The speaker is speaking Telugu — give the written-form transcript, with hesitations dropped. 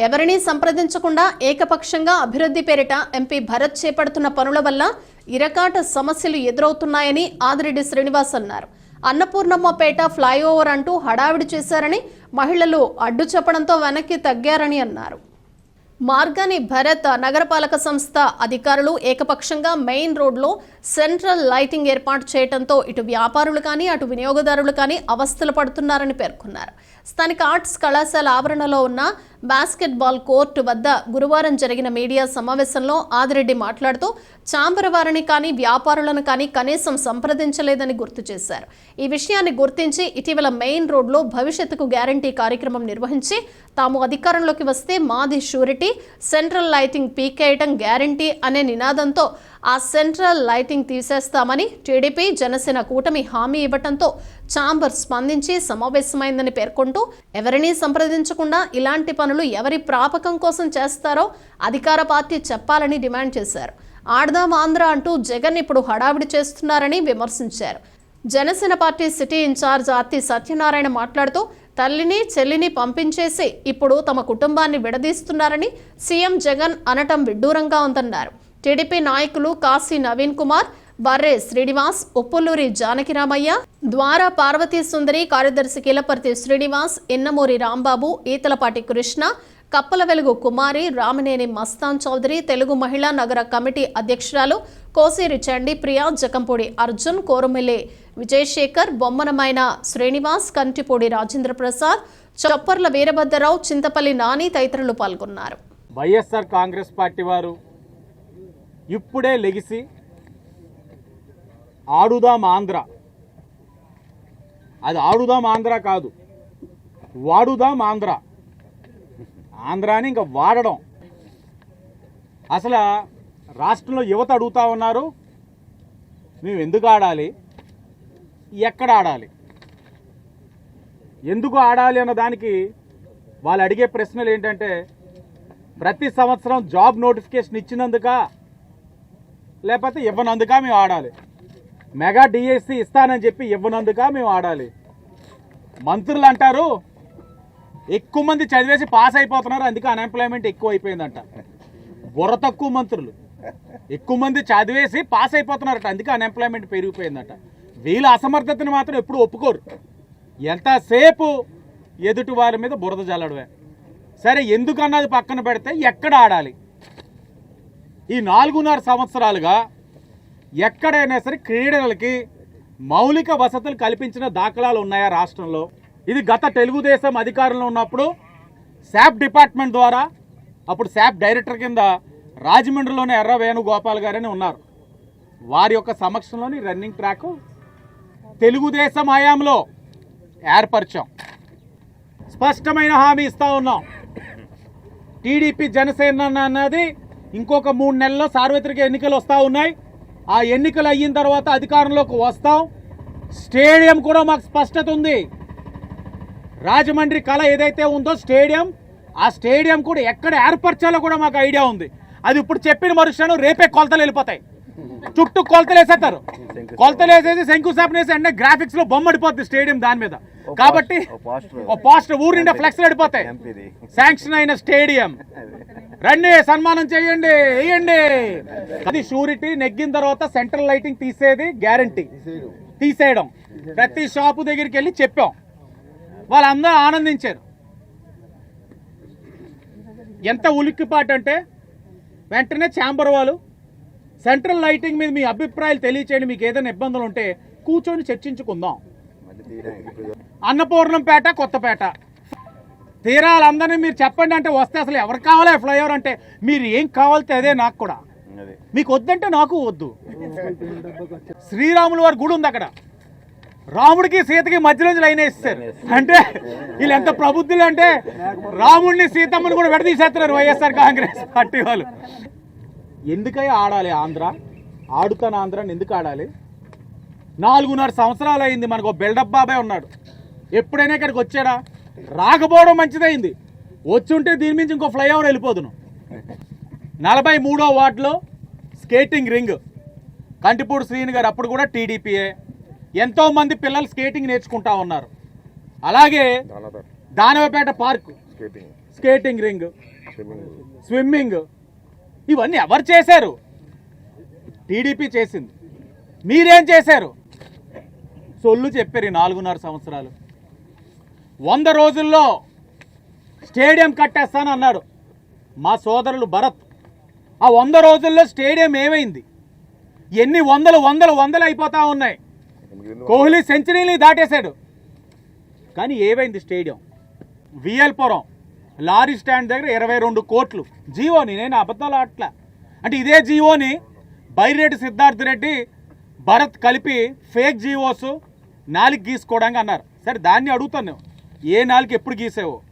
ఎవరినీ సంప్రదించకుండా ఏకపక్షంగా అభివృద్ధి పేరిట ఎంపీ భరత్ చేపడుతున్న పనుల వల్ల ఇరకాట సమస్యలు ఎదురవుతున్నాయని ఆదిరెడ్డి శ్రీనివాస్ అన్నారు. అన్నపూర్ణమ్మపేట ఫ్లైఓవర్ అంటూ హడావిడి చేశారని, మహిళలు అడ్డు చెప్పడంతో వెనక్కి తగ్గారని అన్నారు. మార్గాని భరత్ నగరపాలక సంస్థ అధికారులు ఏకపక్షంగా మెయిన్ రోడ్లో సెంట్రల్ లైటింగ్ ఏర్పాటు చేయడంతో ఇటు వ్యాపారులు కానీ అటు వినియోగదారులు కానీ అవస్థలు పడుతున్నారని పేర్కొన్నారు. స్థానిక ఆర్ట్స్ కళాశాల ఆవరణలో ఉన్న బాస్కెట్బాల్ కోర్టు వద్ద గురువారం జరిగిన మీడియా సమావేశంలో ఆదిరెడ్డి మాట్లాడుతూ చాంబర్ వారిని కానీ వ్యాపారులను కానీ కనీసం సంప్రదించలేదని గుర్తు చేశారు. ఈ విషయాన్ని గుర్తించి ఇటీవల మెయిన్ రోడ్లో భవిష్యత్తుకు గ్యారంటీ కార్యక్రమం నిర్వహించి తాము అధికారంలోకి వస్తే మాది షూరిటీ, సెంట్రల్ లైటింగ్ పీకేయటం గ్యారంటీ అనే నినాదంతో ఆ సెంట్రల్ లైటింగ్ తీసేస్తామని టీడీపీ జనసేన కూటమి హామీ ఇవ్వడంతో ఛాంబర్ స్పందించి సమావేశమైందని పేర్కొంటూ ఎవరినీ సంప్రదించకుండా ఇలాంటి పనులు ఎవరి ప్రాపకం కోసం చేస్తారో అధికార పార్టీ చెప్పాలని డిమాండ్ చేశారు. ఆడదాం ఆంధ్ర అంటూ జగన్ ఇప్పుడు హడావిడి చేస్తున్నారని విమర్శించారు. Janasena party city incharge Arthi Satyanarayana మాట్లాడుతూ తల్లిని చెల్లిని పంపించేసి ఇప్పుడు తమ కుటుంబాన్ని విడదీస్తున్నారని సీఎం జగన్ అనటం విడ్డూరంగా ఉందన్నారు. టీడీపీ నాయకులు కాశీ నవీన్ కుమార్, బర్రే శ్రీనివాస్, ఉప్పులూరి జానకిరామయ్య, ద్వారా పార్వతీ సుందరి, కార్యదర్శి కీలపర్తి శ్రీనివాస్, ఎన్నమూరి రాంబాబు, ఈతలపాటి కృష్ణ, కప్పల వెలుగు కుమారి, రామనేని మస్తాన్ చౌదరి, తెలుగు మహిళా నగర కమిటీ అధ్యక్షురాలు కోసేరి చండి ప్రియా, జకంపూడి అర్జున్, కోరుమిల్లి విజయశేఖర్, బొమ్మనమైన శ్రీనివాస్, కంటిపూడి రాజేంద్ర ప్రసాద్, చొప్పర్ల వీరభద్రరావు, చింతపల్లి నాని తదితరులు పాల్గొన్నారు. వైఎస్ఆర్ కాంగ్రెస్ పార్టీ వారు ఇప్పుడే లెగిసి ఆడుదాం ఆంధ్ర, అది ఆడుదాం ఆంధ్ర కాదు, వాడుదాం ఆంధ్ర, ఆంధ్రాని ఇంకా వాడడం. అసలు రాష్ట్రంలో యువత అడుగుతా ఉన్నారు, మేము ఎందుకు ఆడాలి, ఎక్కడ ఆడాలి, ఎందుకు ఆడాలి అన్న దానికి వాళ్ళు అడిగే ప్రశ్నలు ఏంటంటే, ప్రతి సంవత్సరం జాబ్ నోటిఫికేషన్ ఇచ్చినందుక లేకపోతే ఇవ్వనందుక మేము ఆడాలి, మెగా డిఎస్సి ఇస్తానని చెప్పి ఇవ్వనందుక మేము ఆడాలి. మంత్రులు అంటారు ఎక్కువ మంది చదివేసి పాస్ అయిపోతున్నారు, అందుకే అన్ఎంప్లాయ్మెంట్ ఎక్కువ అయిపోయిందంట. బుర్ర తక్కువ మంత్రులు, ఎక్కువ మంది చదివేసి పాస్ అయిపోతున్నారట, అందుకే అన్ఎంప్లాయ్మెంట్ పెరిగిపోయిందట. వీళ్ళ అసమర్థతని మాత్రం ఎప్పుడు ఒప్పుకోరు. ఎంతసేపు ఎదుటి వారి మీద బురద జల్లడమే. సరే, ఎందుకన్నది పక్కన పెడితే ఎక్కడ ఆడాలి? ఈ 4.5 సంవత్సరాలుగా ఎక్కడైనా సరే క్రీడలకి మౌలిక వసతులు కల్పించిన దాఖలాలు ఉన్నాయా రాష్ట్రంలో? ఇది గత తెలుగుదేశం అధికారంలో ఉన్నప్పుడు శాప్ డిపార్ట్మెంట్ ద్వారా, అప్పుడు శాప్ డైరెక్టర్ కింద రాజమండ్రిలోనే ఎర్ర వేణుగోపాల్ గారని ఉన్నారు, వారి యొక్క సమక్షంలోని రన్నింగ్ ట్రాక్ తెలుగుదేశం హయాంలో ఏర్పరిచాం. స్పష్టమైన హామీ ఇస్తా ఉన్నాం. టీడీపీ జనసేన అన్నది ఇంకొక 3 నెలల్లో సార్వత్రిక ఎన్నికలు వస్తూ ఉన్నాయి. ఆ ఎన్నికలు అయిన తర్వాత అధికారంలోకి వస్తాం. స్టేడియం కూడా మాకు స్పష్టత ఉంది. రాజమండ్రి కళ ఏదైతే ఉందో స్టేడియం, ఆ స్టేడియం కూడా ఎక్కడ ఏర్పరచాలో కూడా మాకు ఐడియా ఉంది. అది ఇప్పుడు చెప్పిన మరుక్షణం రేపే కొలతలు వెళ్ళిపోతాయి. చుట్టూ కొలతలు వేసేస్తారు, కొలతలు వేసేసి శంకుస్థాపన వేసి అంటే గ్రాఫిక్స్ లో బొమ్మ పడిపోద్ది స్టేడియం దాని మీద. కాబట్టి పోస్టర్ ఊరు నిండా ఫ్లెక్స్ పడిపోతాయి. శాంక్షన్ అయిన స్టేడియం రండి, సన్మానం చేయండి, వేయండి. అది షూరిటీ. నెగ్గిన తర్వాత సెంట్రల్ లైటింగ్ తీసేది గ్యారంటీ, తీసేయడం. ప్రతి షాపు దగ్గరికి వెళ్ళి చెప్పాం, వాళ్ళందరూ ఆనందించారు. ఎంత ఉలిక్కిపాటు అంటే వెంటనే ఛాంబర్ వాళ్ళు సెంట్రల్ లైటింగ్ మీద మీ అభిప్రాయాలు తెలియచేయండి, మీకు ఏదైనా ఇబ్బందులు ఉంటే కూర్చొని చర్చించుకుందాం. అన్నపూర్ణంపేట, కొత్తపేట తీరాలందరినీ మీరు చెప్పండి అంటే వస్తే అసలు ఎవరు కావాలి ఫ్లైఓవర్ అంటే? మీరు ఏం కావాలితే అదే నాకు కూడా, మీకు వద్దంటే నాకు వద్దు. శ్రీరాముల వారి గుడి ఉంది అక్కడ, రాముడికి సీతకి మధ్యలోంచి లైన్ వేస్తారు. అంటే వీళ్ళు ఎంత ప్రబుద్ధులు అంటే రాముడిని సీతమ్మని కూడా విడదీసేస్తున్నారు వైఎస్ఆర్ కాంగ్రెస్ పార్టీ వాళ్ళు. ఎందుకై ఆడాలి ఆంధ్ర? ఆడుతాను ఆంధ్రాని ఎందుకు ఆడాలి? 4.5 సంవత్సరాలు అయింది. మనకు బిల్డప్ బాబాయ్ ఉన్నాడు, ఎప్పుడైనా ఇక్కడికి వచ్చాడా? రాకపోవడం మంచిదైంది. వచ్చి ఉంటే దీని నుంచి ఇంకో ఫ్లైఓవర్ వెళ్ళిపోదును. 43వ వార్డులో స్కేటింగ్ రింగ్, కంటిపూడి శ్రీని గారు అప్పుడు కూడా టీడీపీఏ. ఎంతోమంది పిల్లలు స్కేటింగ్ నేర్చుకుంటా ఉన్నారు. అలాగే దానవపేట పార్క్ స్కేటింగ్ రింగ్, స్విమ్మింగ్, ఇవన్నీ ఎవరు చేశారు? టీడీపీ చేసింది. మీరేం చేశారు? సొల్లు చెప్పారు ఈ 4.5 సంవత్సరాలు. 100 రోజుల్లో స్టేడియం కట్టేస్తానన్నాడు మా సోదరులు భరత్. ఆ 100 రోజుల్లో స్టేడియం ఏమైంది? ఎన్ని వందలు అయిపోతా ఉన్నాయి. కోహ్లీ సెంచరీని దాటేశాడు. కానీ ఏమైంది స్టేడియం? విఎల్పురం లారీ స్టాండ్ దగ్గర 22 కోట్లు జీవోని, నేను అబద్ధాలు ఆటలా. అంటే ఇదే జీవోని బైరెడ్డి సిద్ధార్థ్ రెడ్డి భరత్ కలిపి ఫేక్ జీవోస్ 4 గీసుకోవడానికి అన్నారు. సరే దాన్ని అడుగుతాను, ఏ 4 ఎప్పుడు గీసావు?